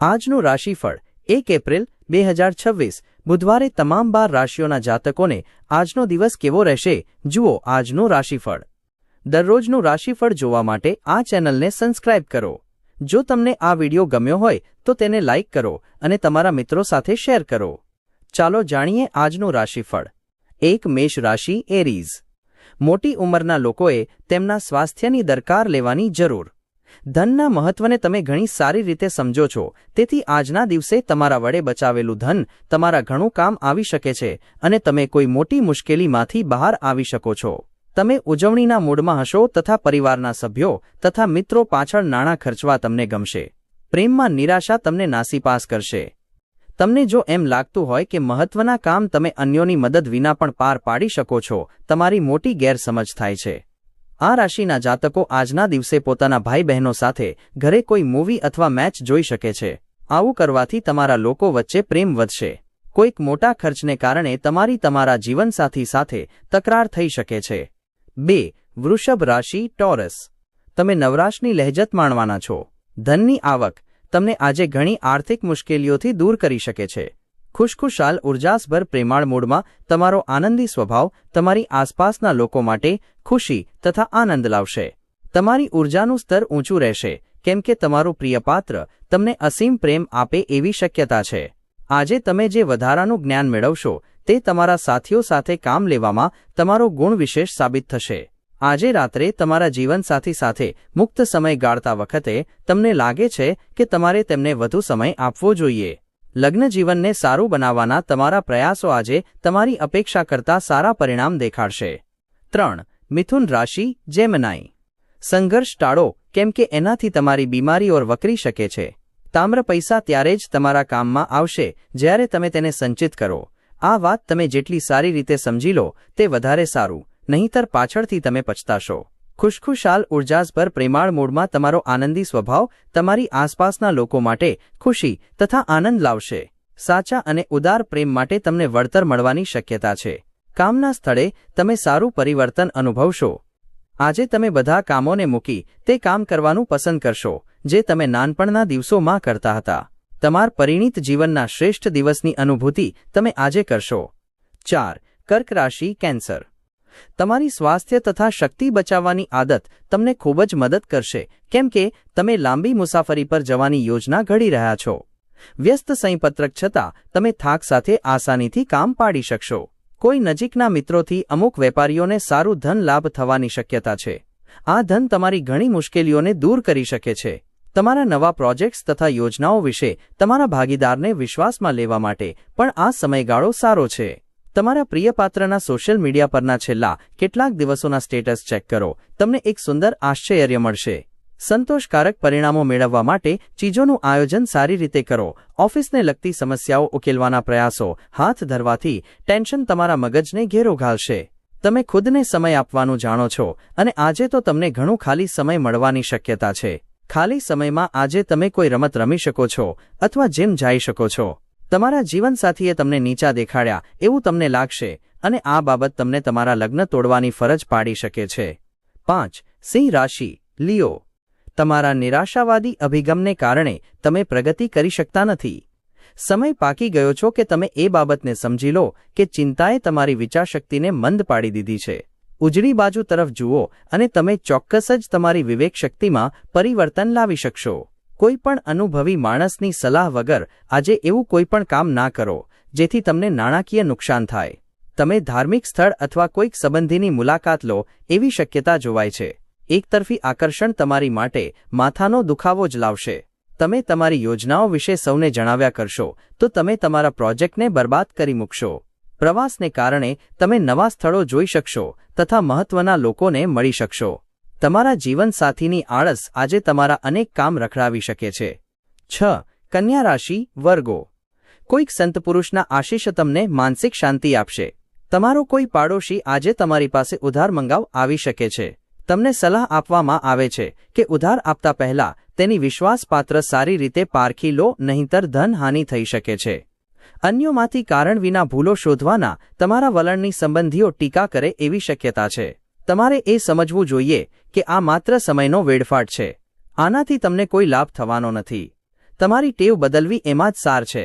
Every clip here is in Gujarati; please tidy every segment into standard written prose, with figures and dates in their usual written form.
આજનું રાશિફળ 1 એપ્રિલ 2026 બુધવારે તમામ 12 રાશિઓના જાતકોને આજનો દિવસ કેવો રહેશે જુઓ આજનું રાશિફળ। દરરોજનું રાશિફળ જોવા માટે આ ચેનલને સબસ્ક્રાઇબ કરો। જો તમને આ વિડિયો ગમ્યો હોય તો તેને લાઇક કરો અને તમારા મિત્રો સાથે શેર કરો। ચાલો જાણીએ આજનું રાશિફળ। 1 મેષ રાશિ એરીઝ। મોટી ઉંમરના લોકોએ તેમના સ્વાસ્થ્યની દરકાર લેવાની જરૂર। ધનના મહત્વને તમે ઘણી સારી રીતે સમજો છો, તેથી આજના દિવસે તમારા વડે બચાવેલું ધન તમારા ઘણું કામ આવી શકે છે અને તમે કોઈ મોટી મુશ્કેલીમાંથી બહાર આવી શકો છો। તમે ઉજવણીના મૂડમાં હશો તથા પરિવારના સભ્યો તથા મિત્રો પાછળ નાણાં ખર્ચવા તમને ગમશે। પ્રેમમાં નિરાશા તમને નાસીપાસ કરશે। તમને જો એમ લાગતું હોય કે મહત્વના કામ તમે અન્યોની મદદ વિના પણ પાર પાડી શકો છો, તમારી મોટી ગેરસમજ થાય છે। આ રાશિના જાતકો આજના દિવસે પોતાના ભાઈ બહેનો સાથે ઘરે કોઈ મૂવી અથવા મેચ જોઈ શકે છે। આવું કરવાથી તમારા લોકો વચ્ચે પ્રેમ વધશે। કોઈક મોટા ખર્ચને કારણે તમારા જીવનસાથી સાથે તકરાર થઈ શકે છે। 2 વૃષભ રાશિ ટોરસ। તમે નવરાશની લહેજત માણવાના છો। ધનની આવક તમને આજે ઘણી આર્થિક મુશ્કેલીઓથી દૂર કરી શકે છે। ખુશખુશાલ ઉર્જાસભર પ્રેમાળ મૂડમાં તમારો આનંદી સ્વભાવ તમારી આસપાસના લોકો માટે ખુશી તથા આનંદ લાવશે। તમારી ઉર્જાનું સ્તર ઊંચું રહેશે કેમ કે તમારું પ્રિય પાત્ર તમને અસીમ પ્રેમ આપે એવી શક્યતા છે। આજે તમે જે વધારાનું જ્ઞાન મેળવશો તે તમારા સાથીઓ સાથે કામ લેવામાં તમારો ગુણ વિશેષ સાબિત થશે। આજે રાત્રે તમારા જીવનસાથી સાથે મુક્ત સમય ગાળતા વખતે તમને લાગે છે કે તમારે તેમને વધુ સમય આપવો જોઈએ। લગ્ન જીવનને સારું બનાવવાના તમારા પ્રયાસો આજે તમારી અપેક્ષા કરતાં સારા પરિણામ દેખાડશે। 3 મિથુન રાશિ જેમિનાઈ। સંઘર્ષ ટાળો કેમ કે એનાથી તમારી બીમારીઓ વકરી શકે છે। તામ્ર પૈસા ત્યારે જ તમારા કામમાં આવશે જ્યારે તમે તેને સંચિત કરો। આ વાત તમે જેટલી સારી રીતે સમજી લો તે વધારે સારું, નહીંતર પાછળથી તમે પછતાશો। ખુશખુશાલ ઉર્જાસભર પ્રેમાળ મૂડમાં તમારો આનંદી સ્વભાવ તમારી આસપાસના લોકો માટે ખુશી તથા આનંદ લાવશે। સાચા અને ઉદાર પ્રેમ માટે તમને વળતર મળવાની શક્યતા છે। કામના સ્થળે તમે સારું પરિવર્તન અનુભવશો। આજે તમે બધા કામોને મૂકી તે કામ કરવાનું પસંદ કરશો જે તમે નાનપણના દિવસોમાં કરતા હતા। તમારા પરિણીત જીવનના શ્રેષ્ઠ દિવસની અનુભૂતિ તમે આજે કરશો। 4 કર્ક રાશિ કેન્સર। તમારી સ્વાસ્થ્ય તથા શક્તિ બચાવવાની આદત તમને ખૂબ જ મદદ કરશે કેમ કે તમે લાંબી મુસાફરી પર જવાની યોજના ઘડી રહ્યા છો। વ્યસ્ત સમયપત્રક છતાં તમે થાક સાથે આસાનીથી કામ પાડી શકશો। કોઈ નજીકના મિત્રોથી અમુક વેપારીઓને સારું ધન લાભ થવાની શક્યતા છે। આ ધન તમારી ઘણી મુશ્કેલીઓને દૂર કરી શકે છે। તમારા નવા પ્રોજેક્ટ્સ તથા યોજનાઓ વિશે તમારા ભાગીદારને વિશ્વાસમાં લેવા માટે પણ આ સમયગાળો સારો છે। તમારા પ્રિય પાત્રના સોશિયલ મીડિયા પરના છેલ્લા કેટલાક દિવસોના સ્ટેટસ ચેક કરો, તમને એક સુંદર આશ્ચર્ય મળશે। સંતોષકારક પરિણામો મેળવવા માટે ચીજોનું આયોજન સારી રીતે કરો। ઓફિસને લગતી સમસ્યાઓ ઉકેલવાના પ્રયાસો હાથ ધરવાથી ટેન્શન તમારા મગજને ઘેરો ઘાલશે। તમે ખુદને સમય આપવાનું જાણો છો અને આજે તો તમને ઘણું ખાલી સમય મળવાની શક્યતા છે। ખાલી સમયમાં આજે તમે કોઈ રમત રમી શકો છો અથવા જીમ જઈ શકો છો। તમારા જીવનસાથીએ તમને નીચા દેખાડ્યા એવું તમને લાગશે અને આ બાબત તમને તમારા લગ્ન તોડવાની ફરજ પાડી શકે છે। 5 સિંહ રાશિ લિયો। તમારા નિરાશાવાદી અભિગમને કારણે તમે પ્રગતિ કરી શકતા નથી। સમય પાકી ગયો છો કે તમે એ બાબતને સમજી લો કે ચિંતાએ તમારી વિચારશક્તિને મંદ પાડી દીધી છે। ઉજળી બાજુ તરફ જુઓ અને તમે ચોક્કસ જ તમારી વિવેક શક્તિમાં પરિવર્તન લાવી શકશો। કોઈ પણ અનુભવી માણસની સલાહ વગર આજે એવું કોઈ પણ કામ ના કરો જેથી તમને નાણાકીય નુકસાન થાય। તમે ધાર્મિક સ્થળ અથવા કોઈક સંબંધીની મુલાકાત લો એવી શક્યતા જોવાય છે। એકતરફી આકર્ષણ તમારી માટે માથાનો દુખાવો જ લાવશે। તમે તમારી યોજનાઓ વિશે સૌને જણાવ્યા કરશો તો તમે તમારા પ્રોજેક્ટને બરબાદ કરી મૂકશો। પ્રવાસને કારણે તમે નવા સ્થળો જોઈ શકશો તથા મહત્વના લોકોને મળી શકશો। તમારા જીવનસાથીની આળસ આજે તમારા અનેક કામ રખડાવી શકે છે। 6 કન્યા રાશિ વર્ગો। કોઈક સંત પુરુષના આશીષ તમને માનસિક શાંતિ આપશે। તમારો કોઈ પાડોશી આજે તમારી પાસે ઉધાર મંગાવ આવી શકે છે। તમને સલાહ આપવામાં આવે છે કે ઉધાર આપતા પહેલા તેની વિશ્વાસપાત્ર સારી રીતે પારખી લો, નહીંતર ધનહાનિ થઈ શકે છે। અન્યોમાંથી કારણ વિના ભૂલો શોધવાના તમારા વલણની સંબંધીઓ ટીકા કરે એવી શક્યતા છે। તમારે એ સમજવું જોઈએ કે આ માત્ર સમયનો વેડફાટ છે। આનાથી તમને કોઈ લાભ થવાનો નથી। તમારી ટેવ બદલવી એમાં જ સાર છે.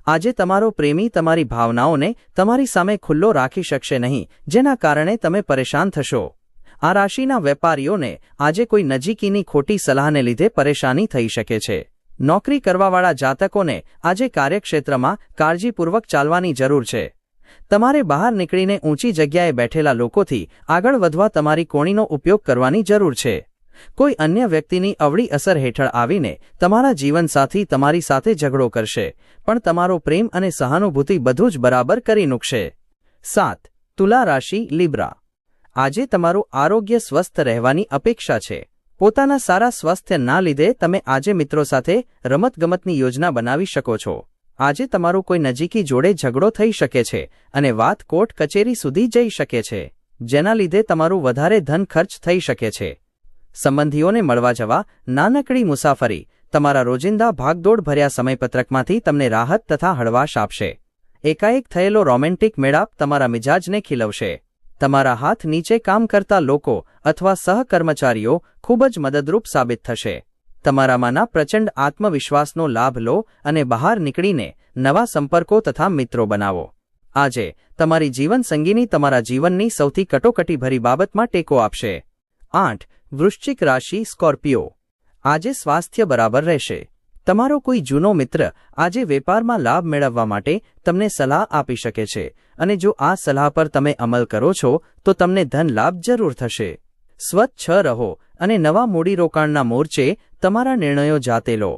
આજે તમારો પ્રેમી તમારી ભાવનાઓને તમારી સામે ખુલ્લો રાખી શકશે નહીં, જેના કારણે તમે પરેશાન થશો. આ રાશિના વેપારીઓને આજે કોઈ નજીકીની ખોટી સલાહને લીધે પરેશાની થઈ શકે છે. નોકરી કરવાવાળા જાતકોને આજે કાર્યક્ષેત્રમાં કાળજીપૂર્વક ચાલવાની જરૂર છે. તમારે બહાર નીકળીને ઊંચી જગ્યાએ બેઠેલા લોકોથી આગળ વધવા તમારી કોણીનો ઉપયોગ કરવાની જરૂર છે. કોઈ અન્ય વ્યક્તિની અવળી અસર હેઠળ આવીને તમારા જીવનસાથી તમારી સાથે ઝઘડો કરશે, પણ તમારો પ્રેમ અને સહાનુભૂતિ બધું જ બરાબર કરી મૂકશે. 7. તુલા રાશિ લીબ્રા. આજે તમારું આરોગ્ય સ્વસ્થ રહેવાની અપેક્ષા છે. પોતાના સારા સ્વાસ્થ્યના લીધે તમે આજે મિત્રો સાથે રમતગમતની યોજના બનાવી શકો છો. આજે તમારું કોઈ નજીકી જોડે ઝઘડો થઈ શકે છે અને વાત કોર્ટ કચેરી સુધી જઈ શકે છે, જેના લીધે તમારું વધારે ધન ખર્ચ થઈ શકે છે. સંબંધીઓને મળવા જવા નાનકડી મુસાફરી તમારા રોજિંદા ભાગદોડ ભર્યા સમયપત્રકમાંથી તમને રાહત તથા હળવાશ આપશે. એકાએક થયેલો રોમેન્ટિક મેળાપ તમારા મિજાજને ખીલવશે. તમારા હાથ નીચે કામ કરતા લોકો અથવા સહકર્મચારીઓ ખૂબ જ મદદરૂપ સાબિત થશે. તમારામાંના પ્રચંડ આત્મવિશ્વાસનો લાભ લો અને બહાર નીકળીને નવા સંપર્કો તથા મિત્રો બનાવો. આજે તમારી જીવનસંગીની તમારા જીવનની સૌથી કટોકટીભરી બાબતમાં ટેકો આપશે. 8. વૃશ્ચિક રાશિ સ્કોર્પિયો. આજે સ્વાસ્થ્ય બરાબર રહેશે. તમારો કોઈ જૂનો મિત્ર આજે વેપારમાં લાભ મેળવવા માટે તમને સલાહ આપી શકે છે, અને જો આ સલાહ પર તમે અમલ કરો છો તો તમને ધન લાભ જરૂર થશે. સ્વચ્છ રહો અને નવા મૂડીરોકાણના મોરચે તમારા નિર્ણયો જાતે લો.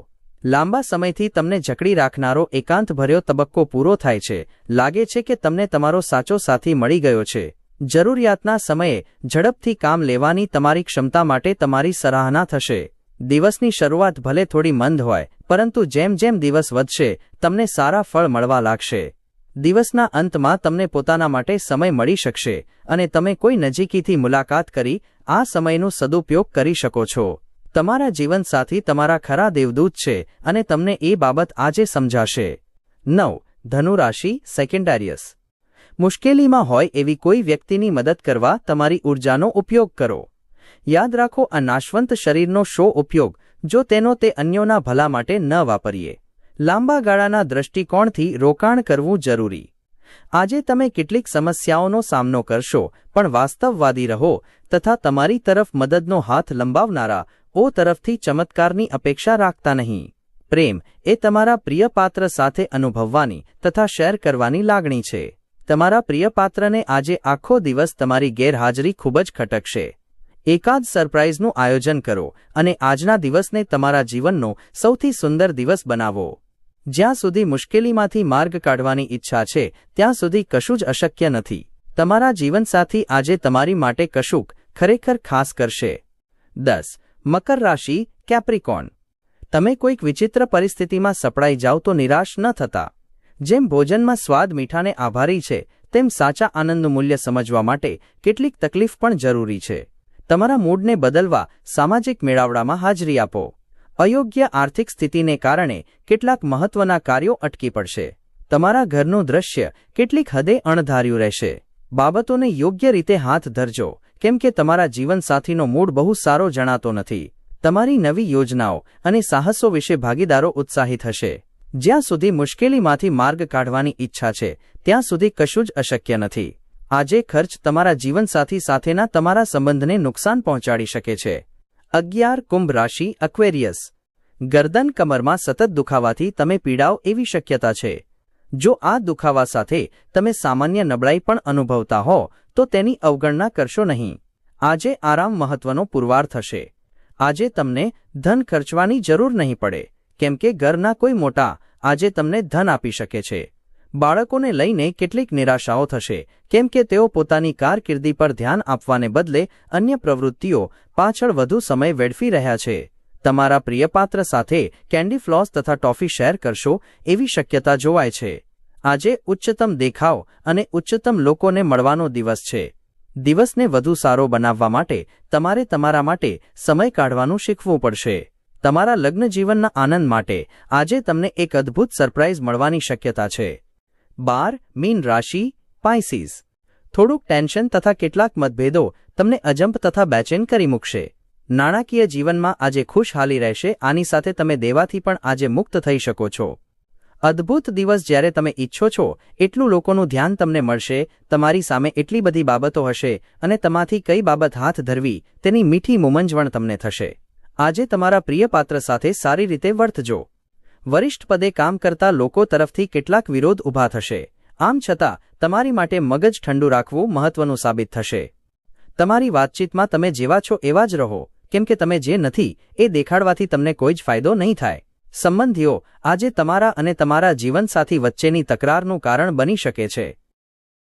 લાંબા સમયથી તમને જકડી રાખનારો એકાંતભર્યો તબક્કો પૂરો થાય છે. લાગે છે કે તમને તમારો સાચો સાથી મળી ગયો છે. જરૂરિયાતના સમયે ઝડપથી કામ લેવાની તમારી ક્ષમતા માટે તમારી સરાહના થશે. દિવસની શરૂઆત ભલે થોડી મંદ હોય, પરંતુ જેમ જેમ દિવસ વધશે તમને સારા ફળ મળવા લાગશે. દિવસના અંતમાં તમને પોતાના માટે સમય મળી શકશે અને તમે કોઈ નજીકીથી મુલાકાત કરી આ સમયનો સદુપયોગ કરી શકો છો. તમારા જીવનસાથી તમારા ખરા દેવદૂત છે અને તમને એ બાબત આજે સમજાશે. 9. ધનુ રાશિ સેકન્ડારિયસ. મુશ્કેલીમાં હોય એવી કોઈ વ્યક્તિની મદદ કરવા તમારી ઊર્જાનો ઉપયોગ કરો. યાદ રાખો, આ નાશવંત શરીરનો શો ઉપયોગ જો તેનો તે અન્યોના ભલા માટે ન વાપરીએ. લાંબા ગાળાના દૃષ્ટિકોણથી રોકાણ કરવું જરૂરી. આજે તમે કેટલીક સમસ્યાઓનો સામનો કરશો, પણ વાસ્તવવાદી રહો તથા તમારી તરફ મદદનો હાથ લંબાવનારા ઓ તરફથી ચમત્કારની અપેક્ષા રાખતા નહીં. પ્રેમ એ તમારા પ્રિય પાત્ર સાથે અનુભવવાની તથા શેર કરવાની લાગણી છે. તમારા પ્રિય પાત્રને આજે આખો દિવસ તમારી ગેરહાજરી ખૂબ જ ખટકશે. એકાદ સરપ્રાઇઝનું આયોજન કરો અને આજના દિવસને તમારા જીવનનો સૌથી સુંદર દિવસ બનાવો. જ્યાં સુધી મુશ્કેલીમાંથી માર્ગ કાઢવાની ઈચ્છા છે ત્યાં સુધી કશું જ અશક્ય નથી. તમારા જીવનસાથી આજે તમારી માટે કશુંક ખરેખર ખાસ કરશે. 10. મકર રાશિ કેપ્રિકોર્ન. તમે કોઈક વિચિત્ર પરિસ્થિતિમાં સપડાઈ જાઓ તો નિરાશ ન થતા. જેમ ભોજનમાં સ્વાદ મીઠાને આભારી છે, તેમ સાચા આનંદનું મૂલ્ય સમજવા માટે કેટલીક તકલીફ પણ જરૂરી છે. તમારા મૂડને બદલવા સામાજિક મેળાવડામાં હાજરી આપો. અયોગ્ય આર્થિક સ્થિતિને કારણે કેટલાક મહત્વના કાર્યો અટકી પડશે. તમારા ઘરનું દૃશ્ય કેટલીક હદે અણધાર્યું રહેશે. બાબતોને યોગ્ય રીતે હાથ ધરજો, કેમ કે તમારા જીવનસાથીનો મૂડ બહુ સારો જણાતો નથી. તમારી નવી યોજનાઓ અને સાહસો વિશે ભાગીદારો ઉત્સાહિત હશે. જ્યાં સુધી મુશ્કેલીમાંથી માર્ગ કાઢવાની ઈચ્છા છે ત્યાં સુધી કશું જ અશક્ય નથી. આજે ખર્ચ તમારા જીવનસાથી સાથેના તમારા સંબંધને નુકસાન પહોંચાડી શકે છે. 11. કુંભ રાશિ અક્વેરિયસ. ગરદન કમરમાં સતત દુખાવાથી તમે પીડાવ એવી શક્યતા છે. જો આ દુખાવા સાથે તમે સામાન્ય નબળાઈ પણ અનુભવતા હો તો તેની અવગણના કરશો નહીં. આજે આરામ મહત્વનો પુરવાર થશે. આજે તમને ધન ખર્ચવાની જરૂર નહીં પડે, કેમ કે ઘરના કોઈ મોટા આજે તમને ધન આપી શકે છે. બાળકોને લઈને કેટલીક નિરાશાઓ થશે, કેમ કે તેઓ પોતાની કારકિર્દી પર ધ્યાન આપવાને બદલે અન્ય પ્રવૃત્તિઓ પાછળ વધુ સમય વેડફી રહ્યા છે. તમારા પ્રિયપાત્ર સાથે કેન્ડી ફ્લોસ તથા ટોફી શેર કરશો એવી શક્યતા જોવાય છે. આજે ઉચ્ચતમ દેખાવ અને ઉચ્ચતમ લોકોને મળવાનો દિવસ છે. દિવસને વધુ સારો બનાવવા માટે તમારે તમારા માટે સમય કાઢવાનું શીખવું પડશે. તમારા લગ્ન જીવનના આનંદ માટે આજે તમને એક અદ્ભુત સરપ્રાઇઝ મળવાની શક્યતા છે. 12. મીન રાશિ પાઇસીસ. થોડુંક ટેન્શન તથા કેટલાક મતભેદો તમને અજંપ તથા બેચેન કરી મૂકશે. નાણાકીય જીવનમાં આજે ખુશહાલી રહેશે. આની સાથે તમે દેવાથી પણ આજે મુક્ત થઈ શકો છો. અદ્ભુત દિવસ. જ્યારે તમે ઈચ્છો છો એટલું લોકોનું ધ્યાન તમને મળશે. તમારી સામે એટલી બધી બાબતો હશે અને તમાથી કઈ બાબત હાથ ધરવી તેની મીઠી મુમંજવણ તમને થશે. આજે તમારા પ્રિય પાત્ર સાથે સારી રીતે વર્તજો. વરિષ્ઠ પદે કામ કરતા લોકો તરફથી કેટલાક વિરોધ ઊભા થશે. આમ છતાં તમારી માટે મગજ ઠંડુ રાખવું મહત્વનું સાબિત થશે. તમારી વાતચીતમાં તમે જેવા છો એવા જ રહો, કેમ કે તમે જે નથી એ દેખાડવાથી તમને કોઈ જ ફાયદો નહીં થાય. સંબંધીઓ આજે તમારા અને તમારા જીવનસાથી વચ્ચેની તકરારનું કારણ બની શકે છે.